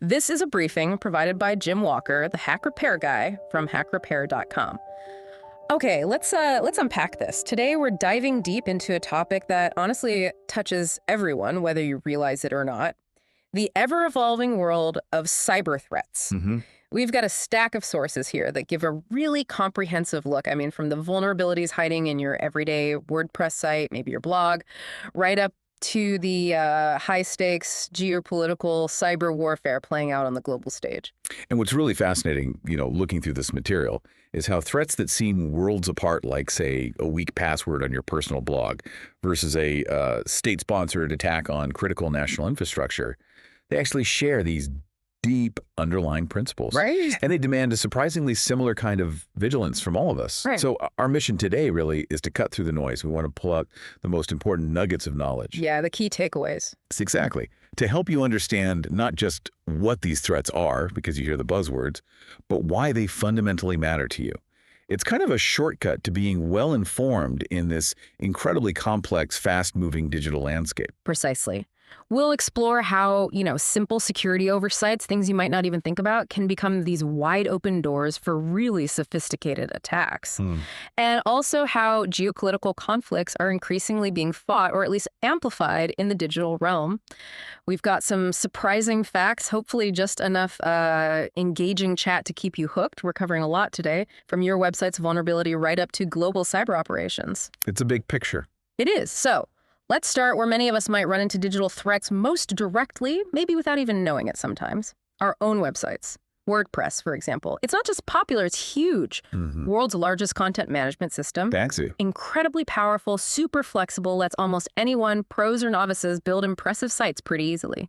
This is a briefing provided by Jim Walker, the hack repair guy from HackRepair.com. Okay, let's unpack this. Today we're diving deep into a topic that honestly touches everyone, whether you realize it or not. The ever-evolving world of cyber threats. We've got a stack of sources here that give a really comprehensive look. I mean, from the vulnerabilities hiding in your everyday WordPress site, maybe your blog, right up to the high-stakes geopolitical cyber warfare playing out on the global stage. And what's really fascinating, looking through this material, is how threats that seem worlds apart, like, say, a weak password on your personal blog versus a state-sponsored attack on critical national infrastructure, they actually share these deep underlying principles. Right. And they demand a surprisingly similar kind of vigilance from all of us. Right. So our mission today really is to cut through the noise. We want to pull out the most important nuggets of knowledge. Yeah, the key takeaways. Exactly. To help you understand not just what these threats are, because you hear the buzzwords, but why they fundamentally matter to you. It's kind of a shortcut to being well-informed in this incredibly complex, fast-moving digital landscape. Precisely. We'll explore how, simple security oversights, things you might not even think about, can become these wide open doors for really sophisticated attacks. And also how geopolitical conflicts are increasingly being fought, or at least amplified, in the digital realm. We've got some surprising facts, hopefully just enough engaging chat to keep you hooked. We're covering a lot today, from your website's vulnerability right up to global cyber operations. It's a big picture. It is. So let's start where many of us might run into digital threats most directly, maybe without even knowing it sometimes. Our own websites. WordPress, for example. It's not just popular, it's huge. World's largest content management system. Fancy. Incredibly powerful, super flexible, lets almost anyone, pros or novices, build impressive sites pretty easily.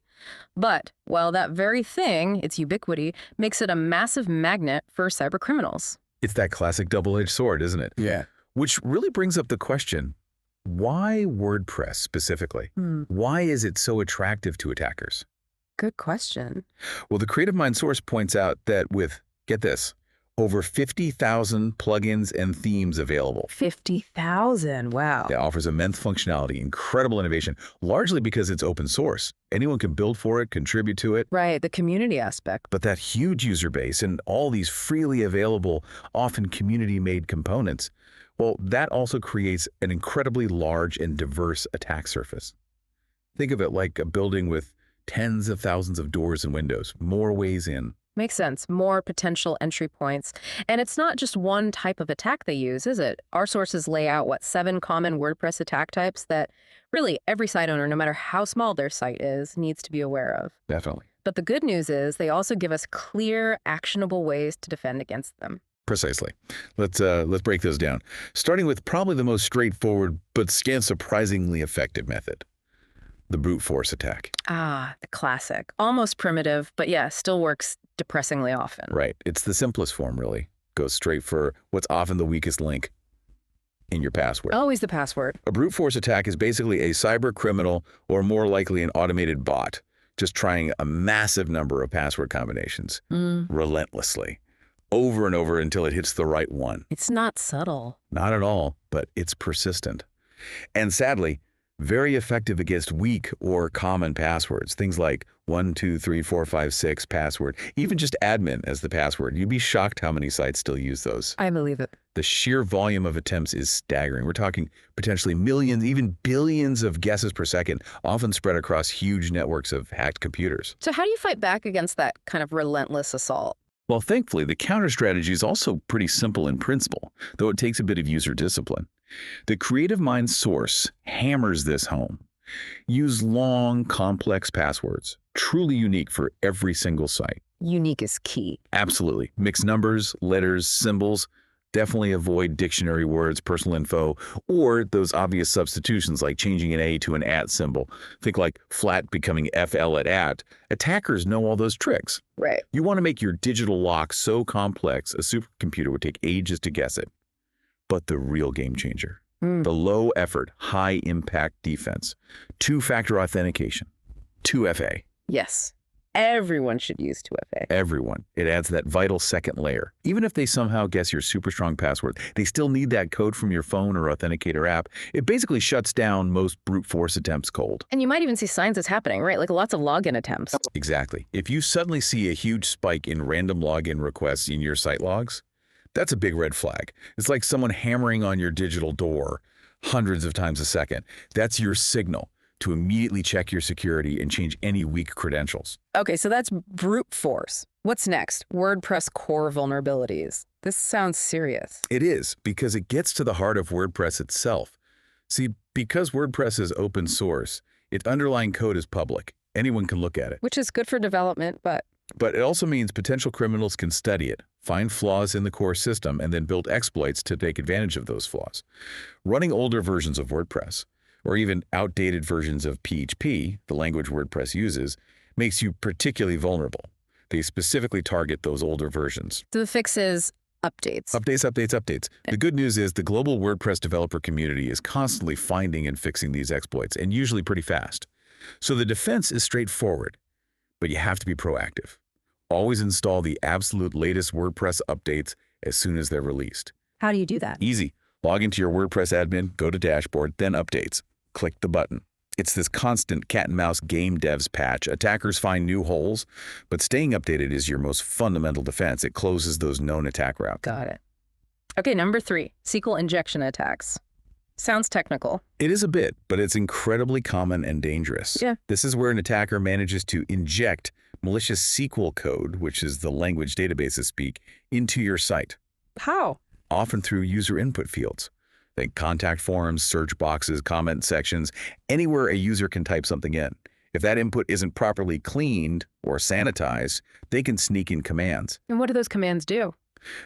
But while that very thing, its ubiquity, makes it a massive magnet for cyber criminals. It's that classic double-edged sword, isn't it? Yeah. Which really brings up the question, why WordPress specifically? Why is it so attractive to attackers? Good question. Well, the Creative Mind source points out that with, get this, over 50,000 plugins and themes available. 50,000, wow. It offers immense functionality, incredible innovation, largely because it's open source. Anyone can build for it, contribute to it. Right, the community aspect. But that huge user base and all these freely available, often community-made components, well, that also creates an incredibly large and diverse attack surface. Think of it like a building with tens of thousands of doors and windows, more ways in. Makes sense. More potential entry points. And it's not just one type of attack they use, is it? Our sources lay out, 7 common WordPress attack types that really every site owner, no matter how small their site is, needs to be aware of. Definitely. But the good news is they also give us clear, actionable ways to defend against them. Precisely. Let's break those down. Starting with probably the most straightforward, but surprisingly effective method. The brute force attack. Ah, the classic. Almost primitive, but yeah, still works depressingly often. Right. It's the simplest form, really. Goes straight for what's often the weakest link in your password. Always the password. A brute force attack is basically a cyber criminal, or more likely an automated bot, just trying a massive number of password combinations relentlessly, over and over until it hits the right one. It's not subtle. Not at all, but it's persistent. And sadly, very effective against weak or common passwords. Things like 123456 password, even just admin as the password. You'd be shocked how many sites still use those. I believe it. The sheer volume of attempts is staggering. We're talking potentially millions, even billions of guesses per second, often spread across huge networks of hacked computers. So how do you fight back against that kind of relentless assault? Well, thankfully, the counter strategy is also pretty simple in principle, though it takes a bit of user discipline. The Creative Mind source hammers this home. Use long, complex passwords, truly unique for every single site. Unique is key. Absolutely. Mix numbers, letters, symbols. Definitely avoid dictionary words, personal info, or those obvious substitutions like changing an A to an @ symbol. Think like flat becoming FL at. Attackers know all those tricks. Right. You want to make your digital lock so complex a supercomputer would take ages to guess it. But the real game changer, the low effort, high impact defense, 2-factor authentication, 2FA. Yes. everyone should use 2FA. Everyone. It adds that vital second layer. Even if they somehow guess your super strong password, they still need that code from your phone or authenticator app. It basically shuts down most brute force attempts cold. And you might even see signs it's happening, right? Like lots of login attempts. Exactly. If you suddenly see a huge spike in random login requests in your site logs, that's a big red flag. It's like someone hammering on your digital door hundreds of times a second. That's your signal to immediately check your security and change any weak credentials. Okay, so that's brute force. What's next? WordPress core vulnerabilities. This sounds serious. It is, because it gets to the heart of WordPress itself. See, because WordPress is open source, its underlying code is public. Anyone can look at it. Which is good for development, but it also means potential criminals can study it, find flaws in the core system, and then build exploits to take advantage of those flaws. Running older versions of WordPress, or even outdated versions of PHP, the language WordPress uses, makes you particularly vulnerable. They specifically target those older versions. so the fix is updates. Updates. The good news is the global WordPress developer community is constantly finding and fixing these exploits, and usually pretty fast. So the defense is straightforward, but you have to be proactive. Always install the absolute latest WordPress updates as soon as they're released. How do you do that? Easy. Log into your WordPress admin, go to Dashboard, then Updates. Click the button. It's this constant cat and mouse game devs patch. Attackers find new holes, but staying updated is your most fundamental defense. It closes those known attack routes. Got it. Okay, number 3, SQL injection attacks. Sounds technical. It is a bit, but it's incredibly common and dangerous. Yeah. This is where an attacker manages to inject malicious SQL code, which is the language databases speak, into your site, How? often through user input fields. Think contact forms, search boxes, comment sections, anywhere a user can type something in. If that input isn't properly cleaned or sanitized, they can sneak in commands. And what do those commands do?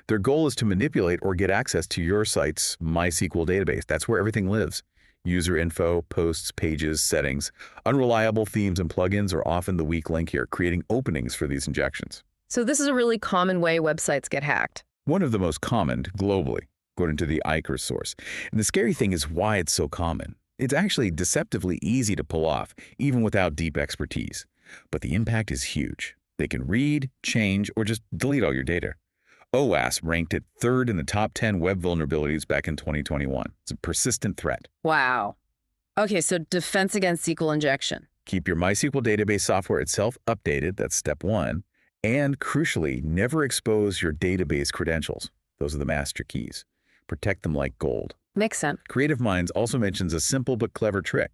Their goal is to manipulate or get access to your site's MySQL database. That's where everything lives. User info, posts, pages, settings. Unreliable themes and plugins are often the weak link here, creating openings for these injections. So this is a really common way websites get hacked. One of the most common globally, according to the ICR source. And the scary thing is why it's so common. It's actually deceptively easy to pull off, even without deep expertise. But the impact is huge. They can read, change, or just delete all your data. OWASP ranked it 3rd in the top 10 web vulnerabilities back in 2021. It's a persistent threat. Wow. Okay, so defense against SQL injection. Keep your MySQL database software itself updated, that's step 1. And crucially, never expose your database credentials. Those are the master keys. Protect them like gold. Makes sense. Creative Minds also mentions a simple but clever trick.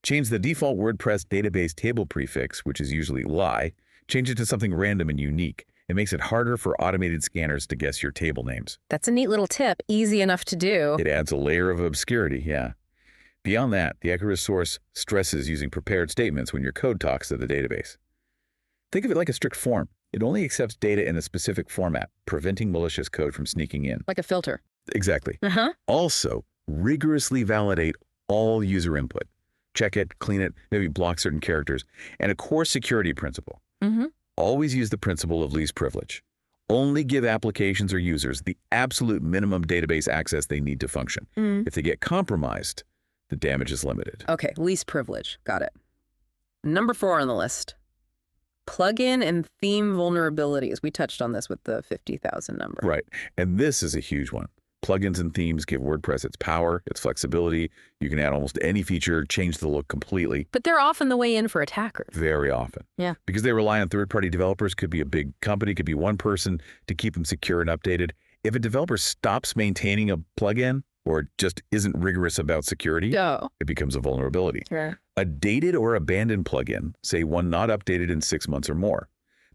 Change the default WordPress database table prefix, which is usually lie, change it to something random and unique. It makes it harder for automated scanners to guess your table names. That's a neat little tip, easy enough to do. It adds a layer of obscurity, yeah. Beyond that, the HackRepair source stresses using prepared statements when your code talks to the database. Think of it like a strict form. It only accepts data in a specific format, preventing malicious code from sneaking in. Like a filter. Exactly. Uh-huh. Also, rigorously validate all user input. Check it, clean it, maybe block certain characters. And a core security principle. Mm-hmm. Always use the principle of least privilege. Only give applications or users the absolute minimum database access they need to function. If they get compromised, the damage is limited. Okay, least privilege. Got it. Number 4 on the list. Plugin and theme vulnerabilities. We touched on this with the 50,000 number. Right. And this is a huge one. Plugins and themes give WordPress its power, its flexibility. You can add almost any feature, change the look completely. But they're often the way in for attackers. Very often. Yeah. Because they rely on third-party developers, could be a big company, could be one person to keep them secure and updated. If a developer stops maintaining a plugin or just isn't rigorous about security, it becomes a vulnerability. Yeah. A dated or abandoned plugin, say one not updated in 6 months or more,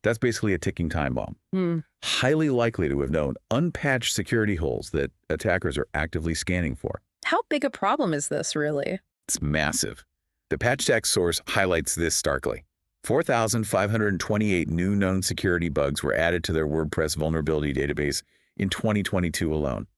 that's basically a ticking time bomb. Highly likely to have known unpatched security holes that attackers are actively scanning for. How big a problem is this, really? It's massive. The patch text source highlights this starkly. 4,528 new known security bugs were added to their WordPress vulnerability database in 2022 alone,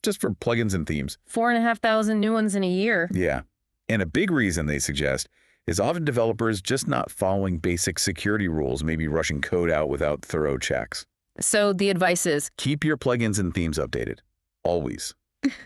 just for plugins and themes. 4,500 new ones in a year. Yeah. And a big reason they suggest is often developers just not following basic security rules, maybe rushing code out without thorough checks. So the advice is, Keep your plugins and themes updated. Always.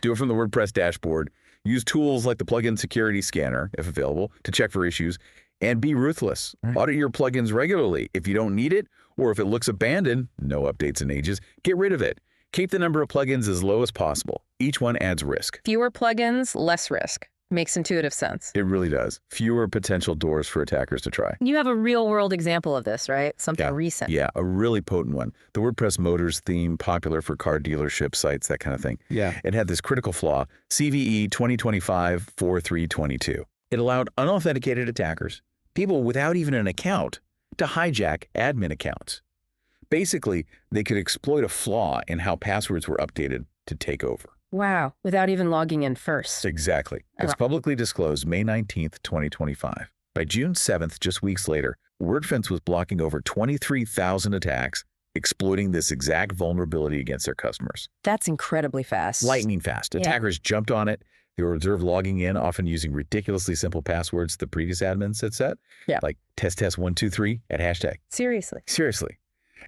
Do it from the WordPress dashboard. Use tools like the plugin security scanner, if available, to check for issues. And be ruthless. Audit your plugins regularly. If you don't need it, or if it looks abandoned, no updates in ages, get rid of it. Keep the number of plugins as low as possible. Each one adds risk. Fewer plugins, less risk. Makes intuitive sense. It really does. Fewer potential doors for attackers to try. You have a real-world example of this, right? Something recent. Yeah, a really potent one. The WordPress Motors theme, popular for car dealership sites, that kind of thing. Yeah. It had this critical flaw, CVE 2025-4322. It allowed unauthenticated attackers, people without even an account, to hijack admin accounts. Basically, they could exploit a flaw in how passwords were updated to take over. Wow, without even logging in first. Exactly. It's publicly disclosed May 19th, 2025. By June 7th, just weeks later, WordFence was blocking over 23,000 attacks, exploiting this exact vulnerability against their customers. That's incredibly fast. Lightning fast. Attackers jumped on it. They were observed logging in, often using ridiculously simple passwords the previous admins had set. Yeah. Like test123 at hashtag. Seriously. Seriously.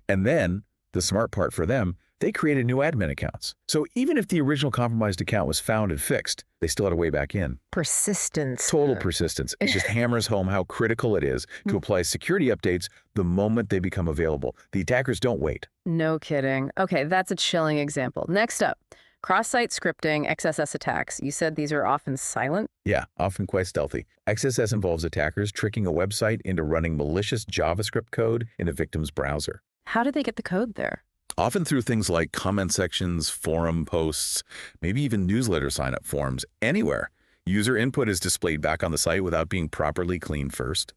And then, the smart part for them, they created new admin accounts. So even if the original compromised account was found and fixed, they still had a way back in. Persistence. Total persistence. It just hammers home how critical it is to apply security updates the moment they become available. The attackers don't wait. No kidding. Okay, that's a chilling example. Next up, cross-site scripting, XSS attacks. You said these are often silent? Yeah, often quite stealthy. XSS involves attackers tricking a website into running malicious JavaScript code in a victim's browser. How do they get the code there? Often through things like comment sections, forum posts, maybe even newsletter sign-up forms, anywhere. User input is displayed back on the site without being properly cleaned first.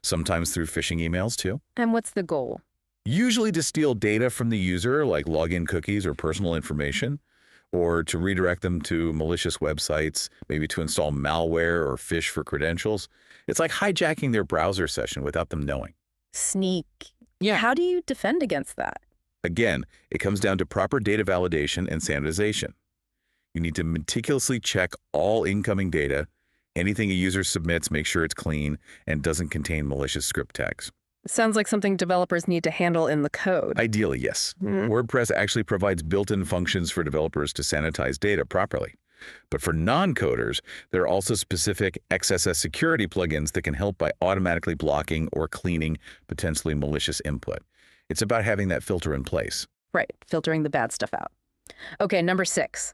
Sometimes through phishing emails, too. And what's the goal? Usually to steal data from the user, like login cookies or personal information, or to redirect them to malicious websites, maybe to install malware or phish for credentials. It's like hijacking their browser session without them knowing. Sneak. Yeah. How do you defend against that? Again, it comes down to proper data validation and sanitization. You need to meticulously check all incoming data. Anything a user submits, make sure it's clean and doesn't contain malicious script tags. Sounds like something developers need to handle in the code. Ideally, yes. WordPress actually provides built-in functions for developers to sanitize data properly. But for non-coders, there are also specific XSS security plugins that can help by automatically blocking or cleaning potentially malicious input. It's about having that filter in place. Right, filtering the bad stuff out. Okay, number 6,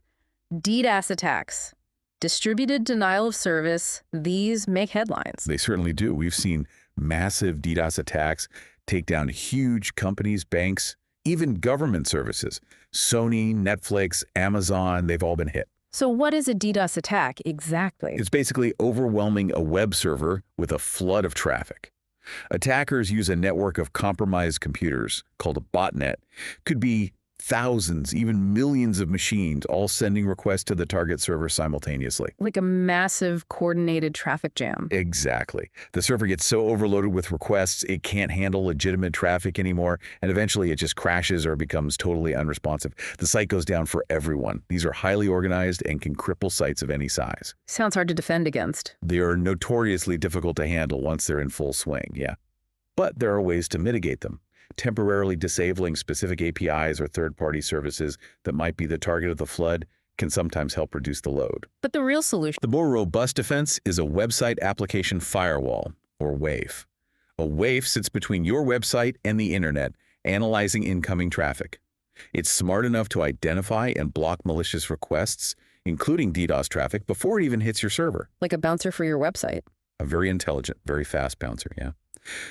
DDoS attacks. Distributed denial of service. These make headlines. They certainly do. We've seen massive DDoS attacks take down huge companies, banks, even government services. Sony, Netflix, Amazon, they've all been hit. So what is a DDoS attack exactly? It's basically overwhelming a web server with a flood of traffic. Attackers use a network of compromised computers called a botnet. Could be thousands, even millions of machines all sending requests to the target server simultaneously. Like a massive coordinated traffic jam. Exactly. The server gets so overloaded with requests, it can't handle legitimate traffic anymore, and eventually it just crashes or becomes totally unresponsive. The site goes down for everyone. These are highly organized and can cripple sites of any size. Sounds hard to defend against. They are notoriously difficult to handle once they're in full swing, yeah. But there are ways to mitigate them. Temporarily disabling specific APIs or third-party services that might be the target of the flood can sometimes help reduce the load. But the real solution... The more robust defense is a website application firewall, or WAF. A WAF sits between your website and the internet, analyzing incoming traffic. It's smart enough to identify and block malicious requests, including DDoS traffic, before it even hits your server. Like a bouncer for your website. A very intelligent, very fast bouncer, yeah.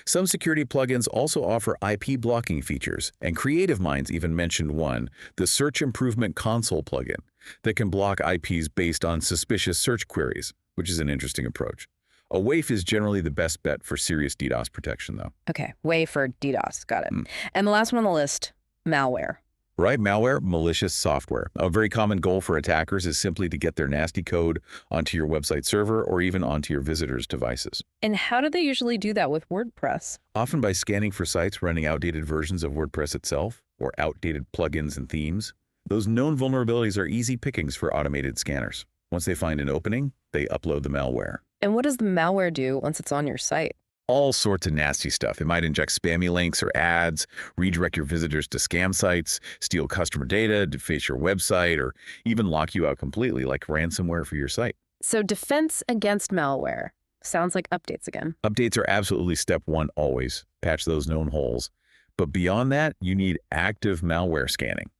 Some security plugins also offer IP blocking features, and Creative Minds even mentioned one, the Search Improvement Console plugin, that can block IPs based on suspicious search queries, which is an interesting approach. A WAF is generally the best bet for serious DDoS protection, though. Okay, WAF for DDoS, got it. And the last one on the list, malware. Right, malware, malicious software. A very common goal for attackers is simply to get their nasty code onto your website server or even onto your visitors' devices. And how do they usually do that with WordPress? Often by scanning for sites running outdated versions of WordPress itself or outdated plugins and themes. Those known vulnerabilities are easy pickings for automated scanners. Once they find an opening, they upload the malware. And what does the malware do once it's on your site? All sorts of nasty stuff. It might inject spammy links or ads, redirect your visitors to scam sites, steal customer data, deface your website, or even lock you out completely like ransomware for your site. So defense against malware. Sounds like updates again. Updates are absolutely step one always. Patch those known holes. But beyond that, you need active malware scanning.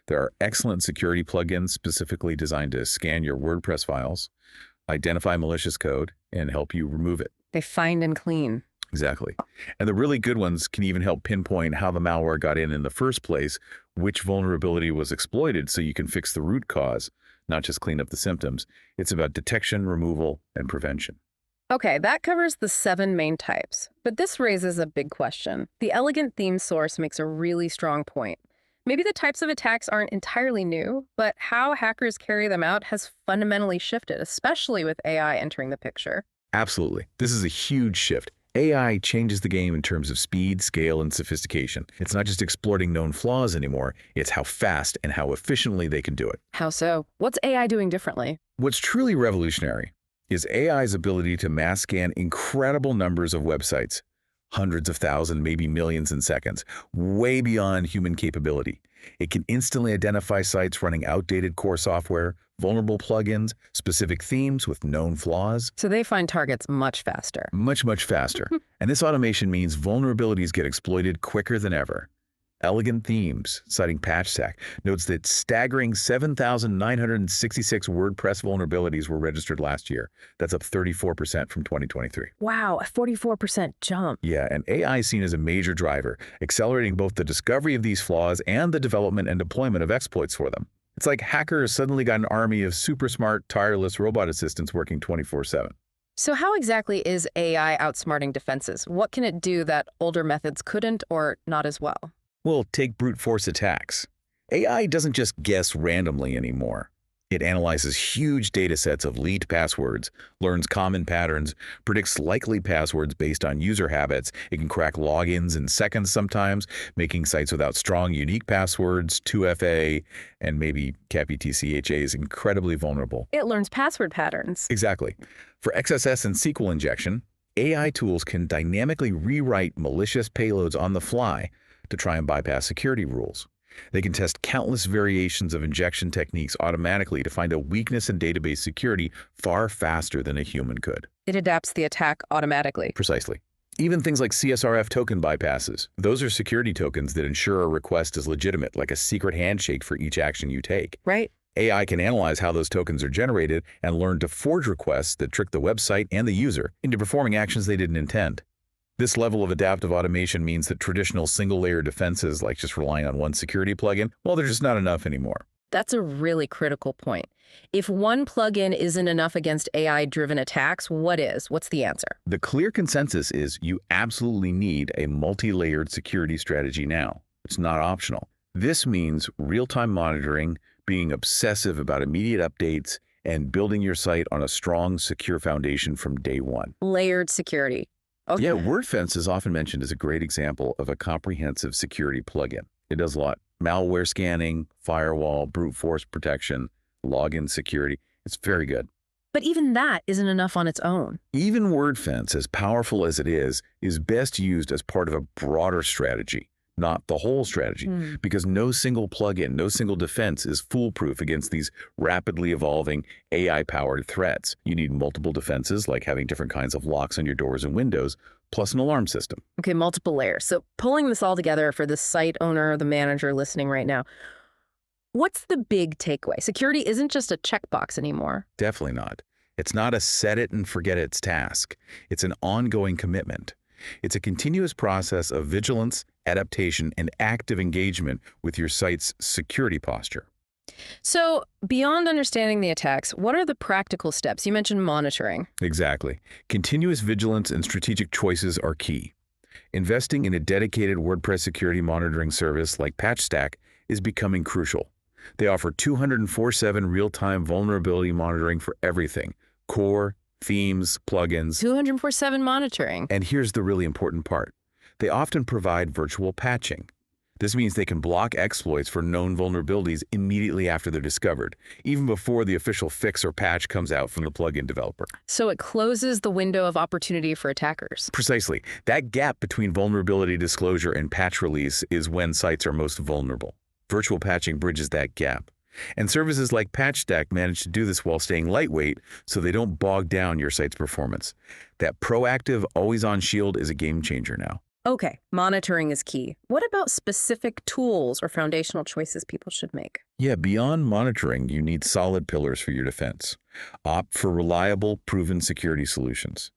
There are excellent security plugins specifically designed to scan your WordPress files, identify malicious code, and help you remove it. They find and clean. Exactly. And the really good ones can even help pinpoint how the malware got in the first place, which vulnerability was exploited, so you can fix the root cause, not just clean up the symptoms. It's about detection, removal, and prevention. Okay, that covers the 7 main types. But this raises a big question. The elegant theme source makes a really strong point. Maybe the types of attacks aren't entirely new, but how hackers carry them out has fundamentally shifted, especially with AI entering the picture. Absolutely. This is a huge shift. AI changes the game in terms of speed, scale, and sophistication. It's not just exploiting known flaws anymore, it's how fast and how efficiently they can do it. How so? What's AI doing differently? What's truly revolutionary is AI's ability to mass scan incredible numbers of websites, hundreds of thousands, maybe millions in seconds, way beyond human capability. It can instantly identify sites running outdated core software, vulnerable plugins, specific themes with known flaws. So they find targets much faster. Much, much faster. And this automation means vulnerabilities get exploited quicker than ever. Elegant Themes, citing PatchStack, notes that staggering 7,966 WordPress vulnerabilities were registered last year. That's up 34% from 2023. Wow, a 44% jump. Yeah, and AI is seen as a major driver, accelerating both the discovery of these flaws and the development and deployment of exploits for them. It's like hackers suddenly got an army of super smart, tireless robot assistants working 24/7. So how exactly is AI outsmarting defenses? What can it do that older methods couldn't or not as well? Well, take brute force attacks. AI doesn't just guess randomly anymore. It analyzes huge data sets of leaked passwords, learns common patterns, predicts likely passwords based on user habits. It can crack logins in seconds sometimes, making sites without strong, unique passwords, 2FA, and maybe CAPI-TCHAs incredibly vulnerable. It learns password patterns. Exactly. For XSS and SQL injection, AI tools can dynamically rewrite malicious payloads on the fly to try and bypass security rules. They can test countless variations of injection techniques automatically to find a weakness in database security far faster than a human could. It adapts the attack automatically. Precisely. Even things like CSRF token bypasses. Those are security tokens that ensure a request is legitimate, like a secret handshake for each action you take. Right. AI can analyze how those tokens are generated and learn to forge requests that trick the website and the user into performing actions they didn't intend. This level of adaptive automation means that traditional single-layer defenses, like just relying on one security plugin, well, they're just not enough anymore. That's a really critical point. If one plugin isn't enough against AI-driven attacks, what is? What's the answer? The clear consensus is you absolutely need a multi-layered security strategy now. It's not optional. This means real-time monitoring, being obsessive about immediate updates, and building your site on a strong, secure foundation from day one. Layered security. Okay. Yeah, WordFence is often mentioned as a great example of a comprehensive security plugin. It does a lot. Malware scanning, firewall, brute force protection, login security. It's very good. But even that isn't enough on its own. Even WordFence, as powerful as it is best used as part of a broader strategy, not the whole strategy, because no single plugin, no single defense is foolproof against these rapidly evolving AI-powered threats. You need multiple defenses, like having different kinds of locks on your doors and windows, plus an alarm system. Okay, multiple layers. So pulling this all together for the site owner or the manager listening right now, what's the big takeaway? Security isn't just a checkbox anymore. Definitely not. It's not a set it and forget it's task. It's an ongoing commitment. It's a continuous process of vigilance, adaptation, and active engagement with your site's security posture. So beyond understanding the attacks, what are the practical steps? You mentioned monitoring. Exactly. Continuous vigilance and strategic choices are key. Investing in a dedicated WordPress security monitoring service like PatchStack is becoming crucial. They offer 204/7 real-time vulnerability monitoring for everything: core, themes, plugins. 204/7 monitoring. And here's the really important part. They often provide virtual patching. This means they can block exploits for known vulnerabilities immediately after they're discovered, even before the official fix or patch comes out from the plugin developer. So it closes the window of opportunity for attackers. Precisely. That gap between vulnerability disclosure and patch release is when sites are most vulnerable. Virtual patching bridges that gap. And services like PatchStack manage to do this while staying lightweight so they don't bog down your site's performance. That proactive, always-on shield is a game changer now. Okay, monitoring is key. What about specific tools or foundational choices people should make? Yeah, beyond monitoring, you need solid pillars for your defense. Opt for reliable, proven security solutions.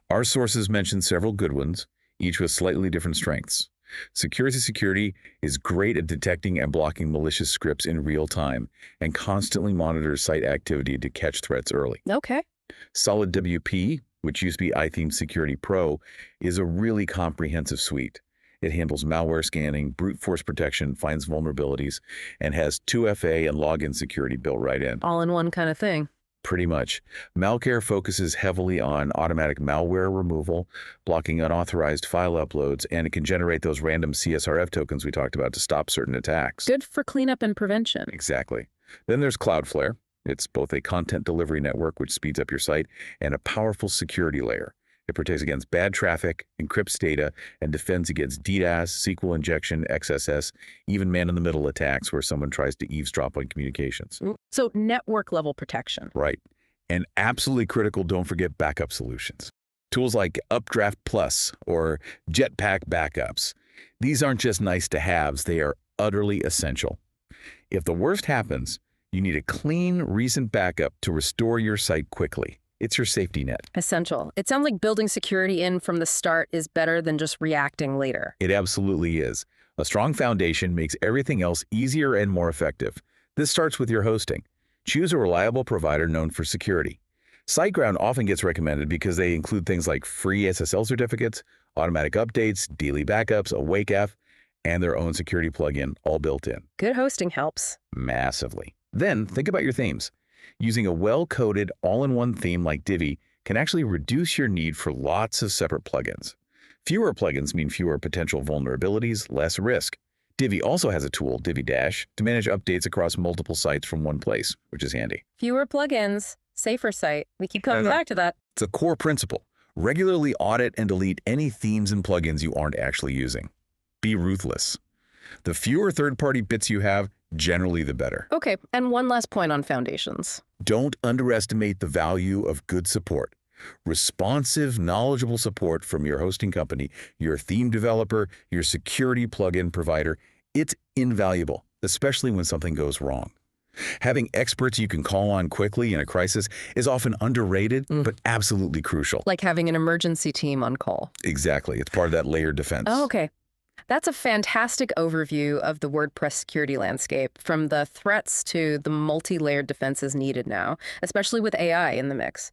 Our sources mention several good ones, each with slightly different strengths. Security is great at detecting and blocking malicious scripts in real time and constantly monitors site activity to catch threats early. Okay. Solid WP, which used to be iTheme Security Pro, is a really comprehensive suite. It handles malware scanning, brute force protection, finds vulnerabilities, and has 2FA and login security built right in. All in one kind of thing. Pretty much. Malcare focuses heavily on automatic malware removal, blocking unauthorized file uploads, and it can generate those random CSRF tokens we talked about to stop certain attacks. Good for cleanup and prevention. Exactly. Then there's Cloudflare. It's both a content delivery network, which speeds up your site, and a powerful security layer. It protects against bad traffic, encrypts data, and defends against DDoS, SQL injection, XSS, even man-in-the-middle attacks where someone tries to eavesdrop on communications. So network-level protection. Right. And absolutely critical, don't forget backup solutions. Tools like Updraft Plus or Jetpack Backups. These aren't just nice-to-haves, they are utterly essential. If the worst happens, you need a clean, recent backup to restore your site quickly. It's your safety net. Essential. It sounds like building security in from the start is better than just reacting later. It absolutely is. A strong foundation makes everything else easier and more effective. This starts with your hosting. Choose a reliable provider known for security. SiteGround often gets recommended because they include things like free SSL certificates, automatic updates, daily backups, AwakeF, and their own security plugin, all built in. Good hosting helps. Massively. Then think about your themes. Using a well-coded, all-in-one theme like Divi can actually reduce your need for lots of separate plugins. Fewer plugins mean fewer potential vulnerabilities, less risk. Divi also has a tool, Divi Dash, to manage updates across multiple sites from one place, which is handy. Fewer plugins, safer site. We keep coming back to that. It's a core principle. Regularly audit and delete any themes and plugins you aren't actually using. Be ruthless. The fewer third-party bits you have, generally the better. Okay, and one last point on foundations. Don't underestimate the value of good support. Responsive, knowledgeable support from your hosting company, your theme developer, your security plugin provider. It's invaluable, especially when something goes wrong. Having experts you can call on quickly in a crisis is often underrated, but absolutely crucial. Like having an emergency team on call. Exactly. It's part of that layered defense. Oh, okay. That's a fantastic overview of the WordPress security landscape, from the threats to the multi-layered defenses needed now, especially with AI in the mix.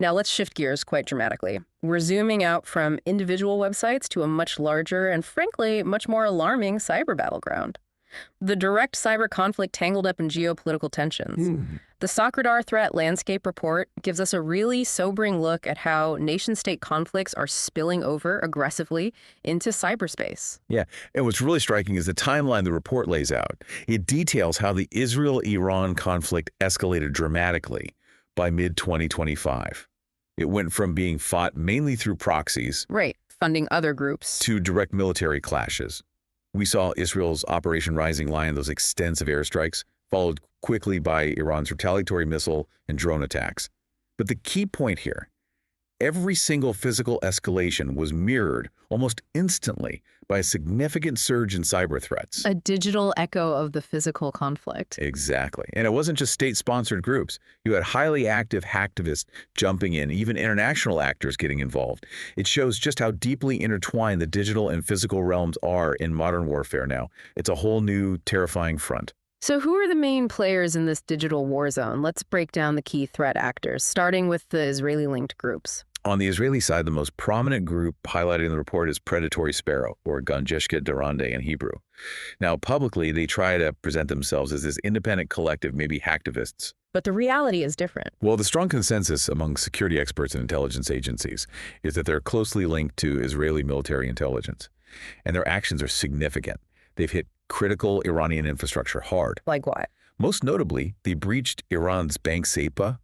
Now let's shift gears quite dramatically. We're zooming out from individual websites to a much larger and, frankly, much more alarming cyber battleground. The direct cyber conflict tangled up in geopolitical tensions. The Socradar Threat Landscape Report gives us a really sobering look at how nation-state conflicts are spilling over aggressively into cyberspace. Yeah, and what's really striking is the timeline the report lays out. It details how the Israel-Iran conflict escalated dramatically by mid-2025. It went from being fought mainly through proxies, right, funding other groups, to direct military clashes. We saw Israel's Operation Rising Lion, those extensive airstrikes, followed quickly by Iran's retaliatory missile and drone attacks. But the key point here, every single physical escalation was mirrored almost instantly by a significant surge in cyber threats. A digital echo of the physical conflict. Exactly. And it wasn't just state-sponsored groups. You had highly active hacktivists jumping in, even international actors getting involved. It shows just how deeply intertwined the digital and physical realms are in modern warfare now. It's a whole new, terrifying front. So who are the main players in this digital war zone? Let's break down the key threat actors, starting with the Israeli-linked groups. On the Israeli side, the most prominent group highlighted in the report is Predatory Sparrow, or Ganjeshka Darande in Hebrew. Now, publicly, they try to present themselves as this independent collective, maybe hacktivists. But the reality is different. Well, the strong consensus among security experts and intelligence agencies is that they're closely linked to Israeli military intelligence, and their actions are significant. They've hit critical Iranian infrastructure hard. Like what? Most notably, they breached Iran's bank SEPA,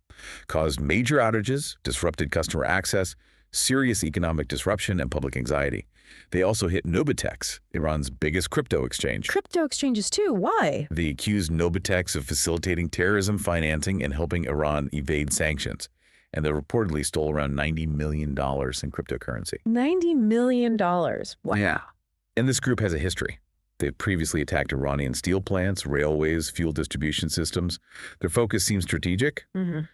caused major outages, disrupted customer access, serious economic disruption, and public anxiety. They also hit Nobitex, Iran's biggest crypto exchange. Crypto exchanges too. Why? They accused Nobitex of facilitating terrorism financing and helping Iran evade sanctions. And they reportedly stole around $90 million in cryptocurrency. $90 million. Wow. Yeah. And this group has a history. They've previously attacked Iranian steel plants, railways, fuel distribution systems. Their focus seems strategic,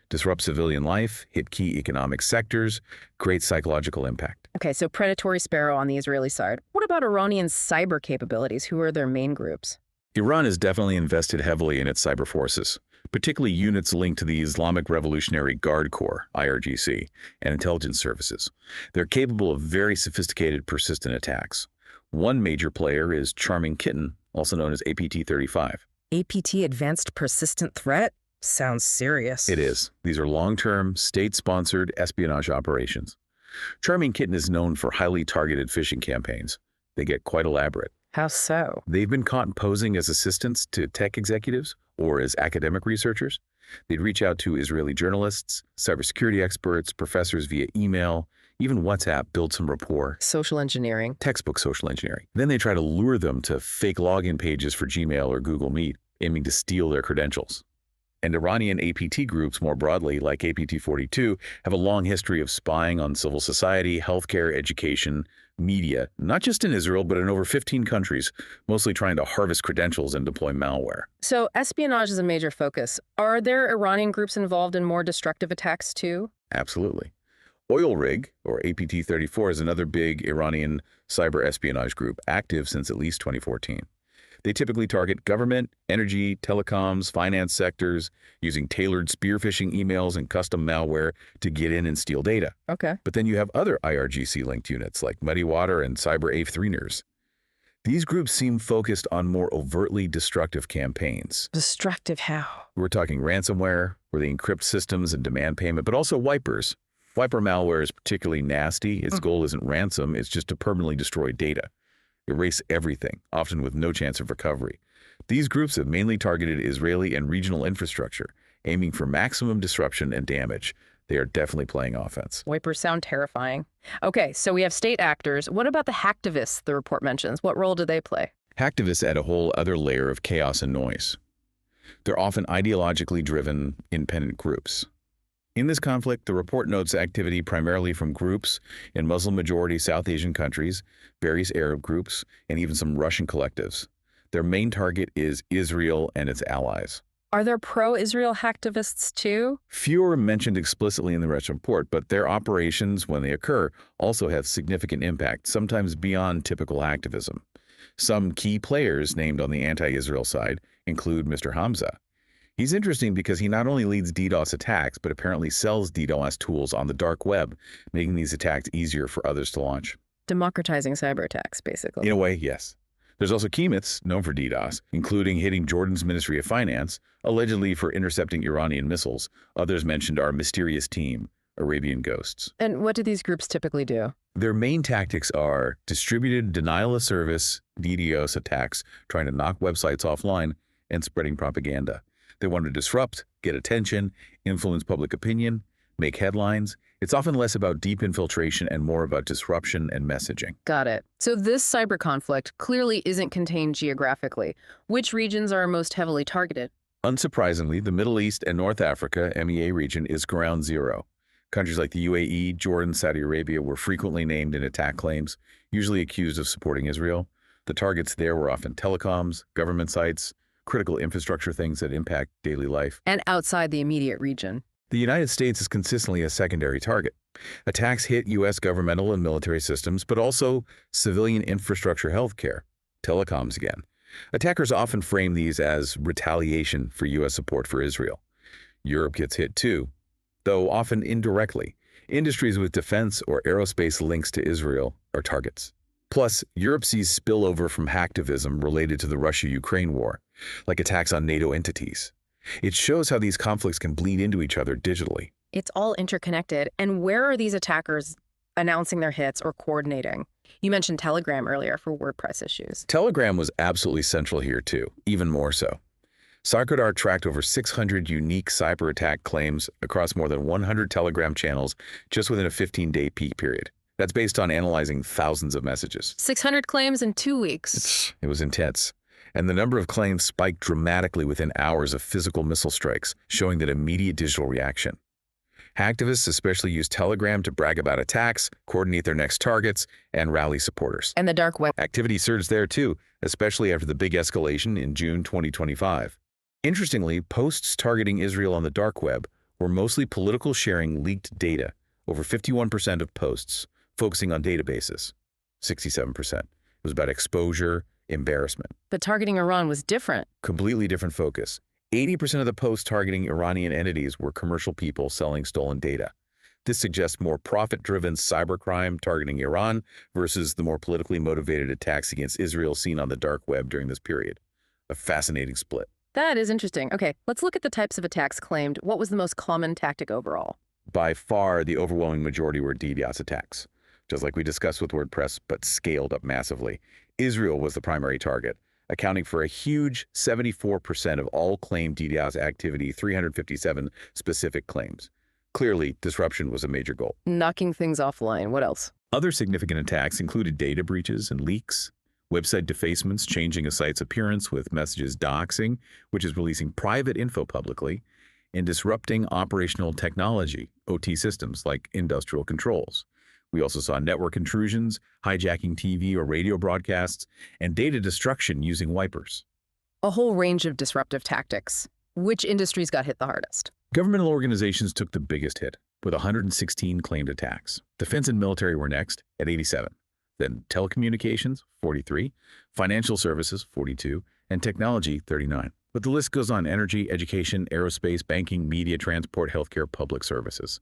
disrupt civilian life, hit key economic sectors, create psychological impact. Okay, so predatory sparrow on the Israeli side. What about Iranian cyber capabilities? Who are their main groups? Iran has definitely invested heavily in its cyber forces, particularly units linked to the Islamic Revolutionary Guard Corps, IRGC, and intelligence services. They're capable of very sophisticated, persistent attacks. One major player is Charming Kitten, also known as APT-35. APT, Advanced Persistent Threat? Sounds serious. It is. These are long-term, state-sponsored espionage operations. Charming Kitten is known for highly targeted phishing campaigns. They get quite elaborate. How so? They've been caught posing as assistants to tech executives or as academic researchers. They'd reach out to Israeli journalists, cybersecurity experts, professors via email, even WhatsApp, build some rapport. Social engineering. Textbook social engineering. Then they try to lure them to fake login pages for Gmail or Google Meet, aiming to steal their credentials. And Iranian APT groups more broadly, like APT-42, have a long history of spying on civil society, healthcare, education, media, not just in Israel, but in over 15 countries, mostly trying to harvest credentials and deploy malware. So espionage is a major focus. Are there Iranian groups involved in more destructive attacks too? Absolutely. Oil Rig, or APT-34, is another big Iranian cyber espionage group, active since at least 2014. They typically target government, energy, telecoms, finance sectors, using tailored spear phishing emails and custom malware to get in and steal data. Okay. But then you have other IRGC-linked units like Muddy Water and Cyber A3ners. These groups seem focused on more overtly destructive campaigns. Destructive how? We're talking ransomware, where they encrypt systems and demand payment, but also wipers. Wiper malware is particularly nasty. Its goal isn't ransom, it's just to permanently destroy data. Erase everything, often with no chance of recovery. These groups have mainly targeted Israeli and regional infrastructure, aiming for maximum disruption and damage. They are definitely playing offense. Wipers sound terrifying. Okay, so we have state actors. What about the hacktivists the report mentions? What role do they play? Hacktivists add a whole other layer of chaos and noise. They're often ideologically driven, independent groups. In this conflict, the report notes activity primarily from groups in Muslim-majority South Asian countries, various Arab groups, and even some Russian collectives. Their main target is Israel and its allies. Are there pro-Israel hacktivists too? Fewer mentioned explicitly in the report, but their operations, when they occur, also have significant impact, sometimes beyond typical activism. Some key players named on the anti-Israel side include Mr. Hamza. He's interesting because he not only leads DDoS attacks, but apparently sells DDoS tools on the dark web, making these attacks easier for others to launch. Democratizing cyber attacks, basically. In a way, yes. There's also Kemitz, known for DDoS, including hitting Jordan's Ministry of Finance, allegedly for intercepting Iranian missiles. Others mentioned are Mysterious Team, Arabian Ghosts. And what do these groups typically do? Their main tactics are distributed denial of service, DDoS attacks, trying to knock websites offline, and spreading propaganda. They want to disrupt, get attention, influence public opinion, make headlines. It's often less about deep infiltration and more about disruption and messaging. Got it. So this cyber conflict clearly isn't contained geographically. Which regions are most heavily targeted? Unsurprisingly, the Middle East and North Africa, MEA region, is ground zero. Countries like the UAE, Jordan, Saudi Arabia were frequently named in attack claims, usually accused of supporting Israel. The targets there were often telecoms, government sites, critical infrastructure, things that impact daily life. And outside the immediate region. The United States is consistently a secondary target. Attacks hit U.S. governmental and military systems, but also civilian infrastructure, healthcare, telecoms again. Attackers often frame these as retaliation for U.S. support for Israel. Europe gets hit too, though often indirectly. Industries with defense or aerospace links to Israel are targets. Plus, Europe sees spillover from hacktivism related to the Russia-Ukraine war, like attacks on NATO entities. It shows how these conflicts can bleed into each other digitally. It's all interconnected. And where are these attackers announcing their hits or coordinating? You mentioned Telegram earlier for WordPress issues. Telegram was absolutely central here too, even more so. Sarkodar tracked over 600 unique cyber attack claims across more than 100 Telegram channels just within a 15-day peak period. That's based on analyzing thousands of messages. 600 claims in 2 weeks. It was intense. And the number of claims spiked dramatically within hours of physical missile strikes, showing that immediate digital reaction. Hacktivists especially used Telegram to brag about attacks, coordinate their next targets, and rally supporters. And the dark web. Activity surged there too, especially after the big escalation in June 2025. Interestingly, posts targeting Israel on the dark web were mostly political sharing leaked data, over 51% of posts focusing on databases, 67%. It was about exposure, embarrassment. But targeting Iran was different. Completely different focus. 80% of the posts targeting Iranian entities were commercial people selling stolen data. This suggests more profit-driven cybercrime targeting Iran versus the more politically motivated attacks against Israel seen on the dark web during this period. A fascinating split. That is interesting. Okay, let's look at the types of attacks claimed. What was the most common tactic overall? By far, the overwhelming majority were DDoS attacks, just like we discussed with WordPress, but scaled up massively. Israel was the primary target, accounting for a huge 74% of all claimed DDoS activity, 357 specific claims. Clearly, disruption was a major goal. Knocking things offline. What else? Other significant attacks included data breaches and leaks, website defacements, changing a site's appearance with messages doxing, which is releasing private info publicly, and disrupting operational technology, OT systems like industrial controls. We also saw network intrusions, hijacking TV or radio broadcasts, and data destruction using wipers. A whole range of disruptive tactics. Which industries got hit the hardest? Governmental organizations took the biggest hit, with 116 claimed attacks. Defense and military were next at 87. Then telecommunications, 43, financial services, 42, and technology, 39. But the list goes on: energy, education, aerospace, banking, media, transport, healthcare, public services.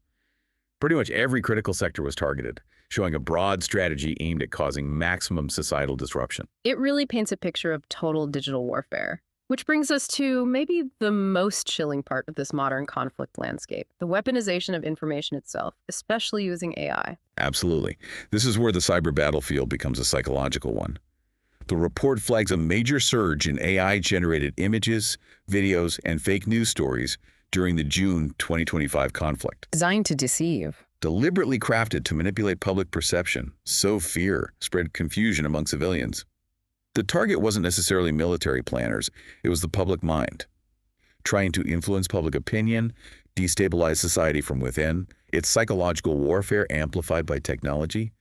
Pretty much every critical sector was targeted, showing a broad strategy aimed at causing maximum societal disruption. It really paints a picture of total digital warfare. Which brings us to maybe the most chilling part of this modern conflict landscape, the weaponization of information itself, especially using AI. Absolutely. This is where the cyber battlefield becomes a psychological one. The report flags a major surge in AI-generated images, videos, and fake news stories during the June 2025 conflict. Designed to deceive. Deliberately crafted to manipulate public perception, sow fear, spread confusion among civilians. The target wasn't necessarily military planners, it was the public mind. Trying to influence public opinion, destabilize society from within, it's psychological warfare amplified by technology,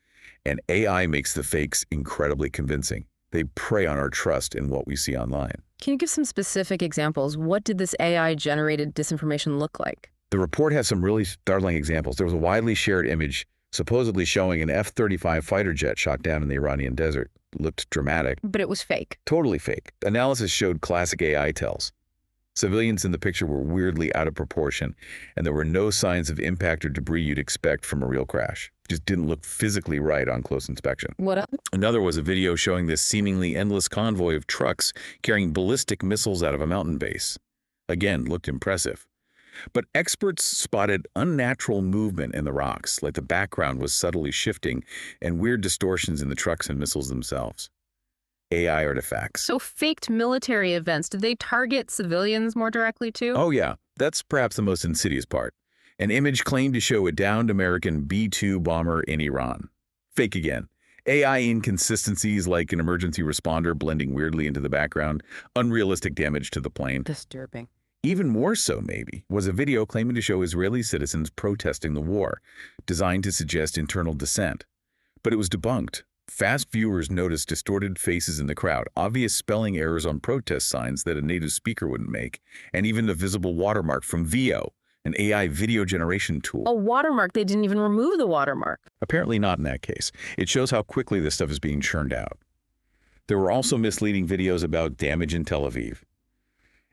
and AI makes the fakes incredibly convincing. They prey on our trust in what we see online. Can you give some specific examples? What did this AI-generated disinformation look like? The report has some really startling examples. There was a widely shared image supposedly showing an F-35 fighter jet shot down in the Iranian desert. It looked dramatic. But it was fake. Totally fake. Analysis showed classic AI tells. Civilians in the picture were weirdly out of proportion, and there were no signs of impact or debris you'd expect from a real crash. Just didn't look physically right on close inspection. What else? Another was a video showing this seemingly endless convoy of trucks carrying ballistic missiles out of a mountain base. Again, looked impressive. But experts spotted unnatural movement in the rocks, like the background was subtly shifting, and weird distortions in the trucks and missiles themselves. AI artifacts. So faked military events, did they target civilians more directly too? Oh yeah, that's perhaps the most insidious part. An image claimed to show a downed American B-2 bomber in Iran. Fake again. AI inconsistencies like an emergency responder blending weirdly into the background, unrealistic damage to the plane. Disturbing. Even more so, maybe, was a video claiming to show Israeli citizens protesting the war, designed to suggest internal dissent. But it was debunked. Fast viewers noticed distorted faces in the crowd, obvious spelling errors on protest signs that a native speaker wouldn't make, and even a visible watermark from VO, an AI video generation tool. A watermark? They didn't even remove the watermark. Apparently not in that case. It shows how quickly this stuff is being churned out. There were also misleading videos about damage in Tel Aviv.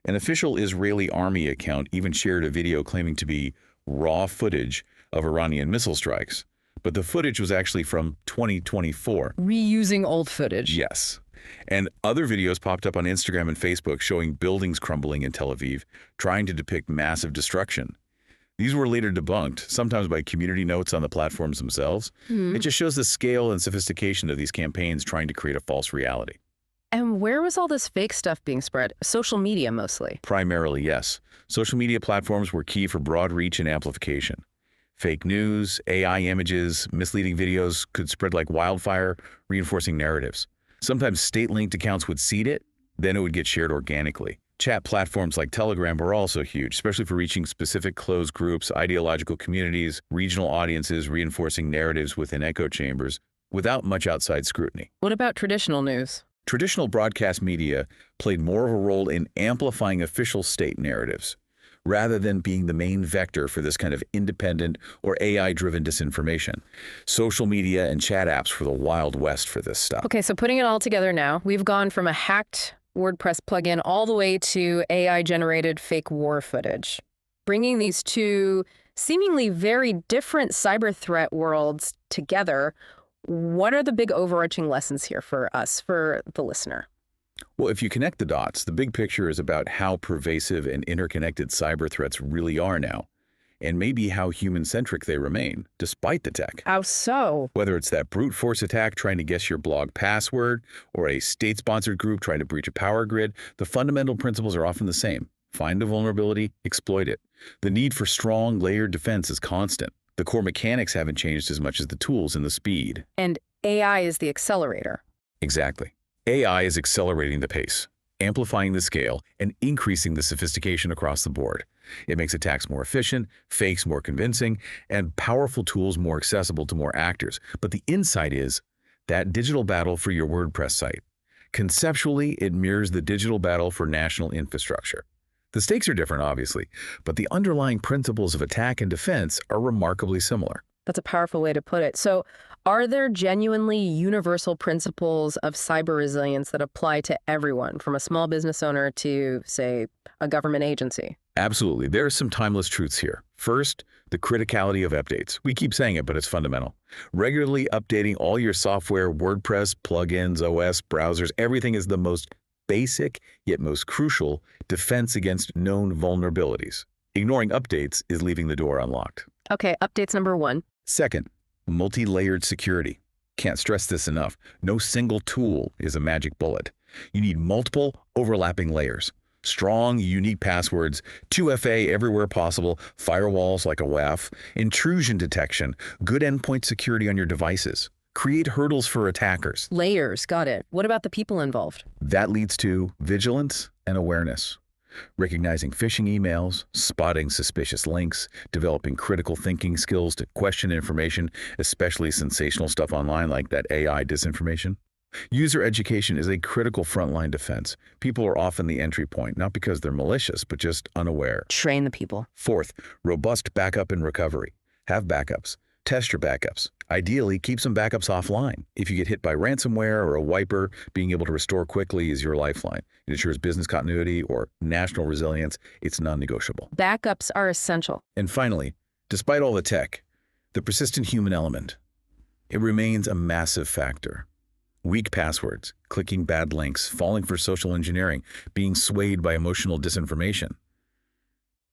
An official Israeli army account even shared a video claiming to be raw footage of Iranian missile strikes. But the footage was actually from 2024. Reusing old footage. Yes. And other videos popped up on Instagram and Facebook showing buildings crumbling in Tel Aviv, trying to depict massive destruction. These were later debunked, sometimes by community notes on the platforms themselves. It just shows the scale and sophistication of these campaigns trying to create a false reality. And where was all this fake stuff being spread? Social media mostly. Primarily, yes. Social media platforms were key for broad reach and amplification. Fake news, AI images, misleading videos could spread like wildfire, reinforcing narratives. Sometimes state-linked accounts would seed it, then it would get shared organically. Chat platforms like Telegram were also huge, especially for reaching specific closed groups, ideological communities, regional audiences, reinforcing narratives within echo chambers without much outside scrutiny. What about traditional news? Traditional broadcast media played more of a role in amplifying official state narratives, rather than being the main vector for this kind of independent or AI-driven disinformation. Social media and chat apps were the Wild West for this stuff. Okay, so putting it all together now, we've gone from a hacked WordPress plugin all the way to AI-generated fake war footage. Bringing these two seemingly very different cyber threat worlds together, what are the big overarching lessons here for us, for the listener? Well, if you connect the dots, the big picture is about how pervasive and interconnected cyber threats really are now, and maybe how human-centric they remain, despite the tech. How so? Whether it's that brute force attack trying to guess your blog password, or a state-sponsored group trying to breach a power grid, the fundamental principles are often the same. Find a vulnerability, exploit it. The need for strong, layered defense is constant. The core mechanics haven't changed as much as the tools and the speed. And AI is the accelerator. Exactly. AI is accelerating the pace, amplifying the scale, and increasing the sophistication across the board. It makes attacks more efficient, fakes more convincing, and powerful tools more accessible to more actors. But the insight is that digital battle for your WordPress site. Conceptually, it mirrors the digital battle for national infrastructure. The stakes are different, obviously, but the underlying principles of attack and defense are remarkably similar. That's a powerful way to put it. So are there genuinely universal principles of cyber resilience that apply to everyone, from a small business owner to, say, a government agency? Absolutely. There are some timeless truths here. First, the criticality of updates. We keep saying it, but it's fundamental. Regularly updating all your software, WordPress, plugins, OS, browsers, everything is the most basic, yet most crucial, defense against known vulnerabilities. Ignoring updates is leaving the door unlocked. Okay, updates number one. Second, multi-layered security. Can't stress this enough. No single tool is a magic bullet. You need multiple overlapping layers. Strong, unique passwords, 2FA everywhere possible, firewalls like a WAF, intrusion detection, good endpoint security on your devices. Create hurdles for attackers. Layers, got it. What about the people involved? That leads to vigilance and awareness. Recognizing phishing emails, spotting suspicious links, developing critical thinking skills to question information, especially sensational stuff online like that AI disinformation. User education is a critical frontline defense. People are often the entry point, not because they're malicious, but just unaware. Train the people. Fourth, robust backup and recovery. Have backups. Test your backups. Ideally, keep some backups offline. If you get hit by ransomware or a wiper, being able to restore quickly is your lifeline. It ensures business continuity or national resilience. It's non-negotiable. Backups are essential. And finally, despite all the tech, the persistent human element, it remains a massive factor. Weak passwords, clicking bad links, falling for social engineering, being swayed by emotional disinformation.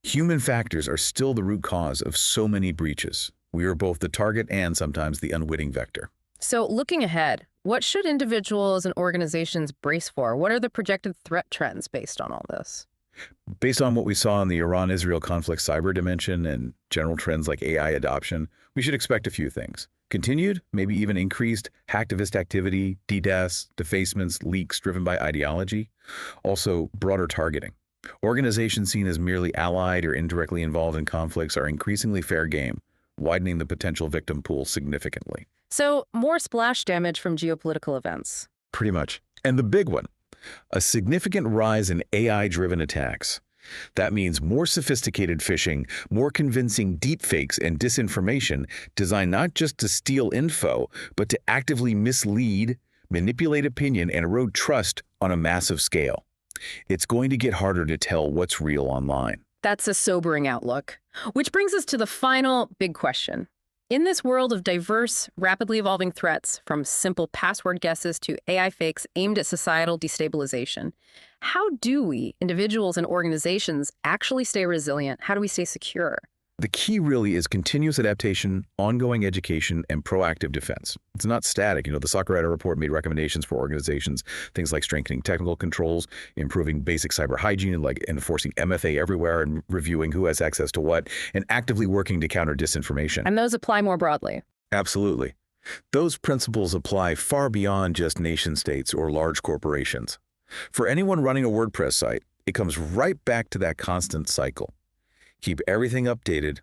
Human factors are still the root cause of so many breaches. We are both the target and sometimes the unwitting vector. So looking ahead, what should individuals and organizations brace for? What are the projected threat trends based on all this? Based on what we saw in the Iran-Israel conflict cyber dimension and general trends like AI adoption, we should expect a few things. Continued, maybe even increased hacktivist activity, DDoS, defacements, leaks driven by ideology. Also, broader targeting. Organizations seen as merely allied or indirectly involved in conflicts are increasingly fair game, widening the potential victim pool significantly. So more splash damage from geopolitical events. Pretty much. And the big one, a significant rise in AI-driven attacks. That means more sophisticated phishing, more convincing deepfakes and disinformation designed not just to steal info, but to actively mislead, manipulate opinion, and erode trust on a massive scale. It's going to get harder to tell what's real online. That's a sobering outlook. Which brings us to the final big question. In this world of diverse, rapidly evolving threats, from simple password guesses to AI fakes aimed at societal destabilization, how do we, individuals and organizations, actually stay resilient? How do we stay secure? The key really is continuous adaptation, ongoing education, and proactive defense. It's not static. The Soccer report made recommendations for organizations, things like strengthening technical controls, improving basic cyber hygiene, like enforcing MFA everywhere and reviewing who has access to what, and actively working to counter disinformation. And those apply more broadly. Absolutely. Those principles apply far beyond just nation states or large corporations. For anyone running a WordPress site, it comes right back to that constant cycle. Keep everything updated,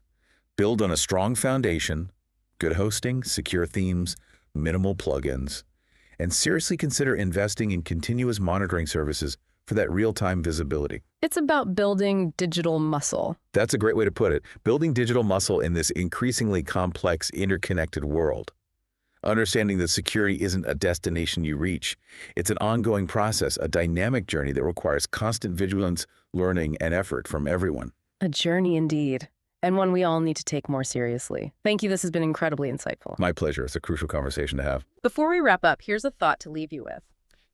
build on a strong foundation, good hosting, secure themes, minimal plugins, and seriously consider investing in continuous monitoring services for that real-time visibility. It's about building digital muscle. That's a great way to put it. Building digital muscle in this increasingly complex, interconnected world. Understanding that security isn't a destination you reach. It's an ongoing process, a dynamic journey that requires constant vigilance, learning, and effort from everyone. A journey indeed, and one we all need to take more seriously. Thank you. This has been incredibly insightful. My pleasure. It's a crucial conversation to have. Before we wrap up, here's a thought to leave you with.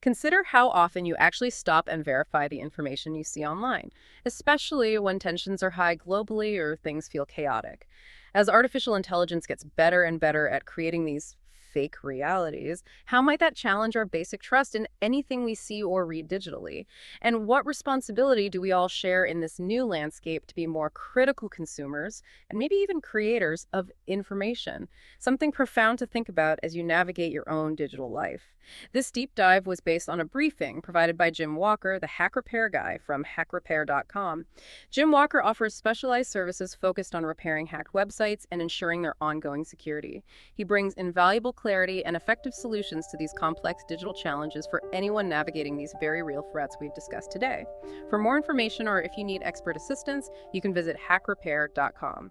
Consider how often you actually stop and verify the information you see online, especially when tensions are high globally or things feel chaotic. As artificial intelligence gets better and better at creating these fake realities, how might that challenge our basic trust in anything we see or read digitally? And what responsibility do we all share in this new landscape to be more critical consumers and maybe even creators of information? Something profound to think about as you navigate your own digital life. This deep dive was based on a briefing provided by Jim Walker, the Hack Repair guy from HackRepair.com. Jim Walker offers specialized services focused on repairing hacked websites and ensuring their ongoing security. He brings invaluable clarity and effective solutions to these complex digital challenges for anyone navigating these very real threats we've discussed today. For more information or if you need expert assistance, you can visit HackRepair.com.